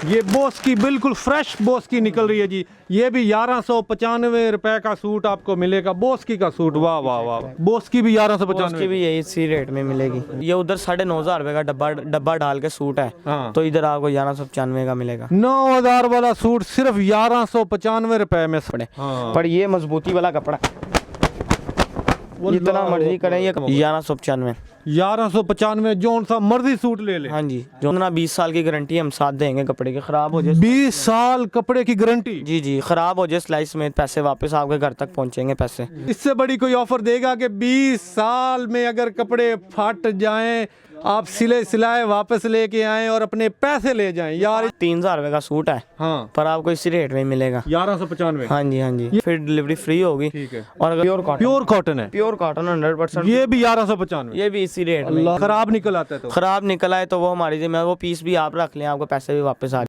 ये बोस की बिल्कुल फ्रेश बोस की निकल रही है जी। ये भी 1195 रुपए का सूट आपको मिलेगा। बोस की का सूट, वाह वाह वाह। बोस की भी उसकी 1195 भी यही इसी रेट में मिलेगी। ये उधर 9,500 रुपए का डब्बा डाल के सूट है, हाँ। तो इधर आपको 1195 का मिलेगा। 9,000 वाला सूट सिर्फ 1195 रुपए में पड़े। हाँ। पर ये मजबूती वाला कपड़ा, जितना मर्जी करें, ये 1195। 1195 जोन सा मर्जी सूट ले ले। हाँ जी, जो ना 20 साल की गारंटी हम साथ देंगे। कपड़े के खराब हो जाए 20 साल कपड़े की गारंटी। जी जी, खराब हो जाए सिलाई समेत पैसे वापस आपके घर तक पहुंचेंगे पैसे। इससे बड़ी कोई ऑफर देगा कि 20 साल में अगर कपड़े फट जाएं आप सिलाए वापस लेके आएं और अपने पैसे ले जाएं यार। 3,000 रुपए का सूट है, हाँ, पर आपको इसी रेट में मिलेगा 1195। हाँ जी हाँ जी, फिर डिलीवरी फ्री होगी। ठीक है। और अगर प्योर कॉटन है, प्योर कॉटन 100%, ये भी 1195। ये भी इसी रेट में। खराब निकल आता है तो खराब निकला है तो वो हमारी जिम्मेदारी, वो पीस भी आप रख लें, आपको पैसे भी वापस आ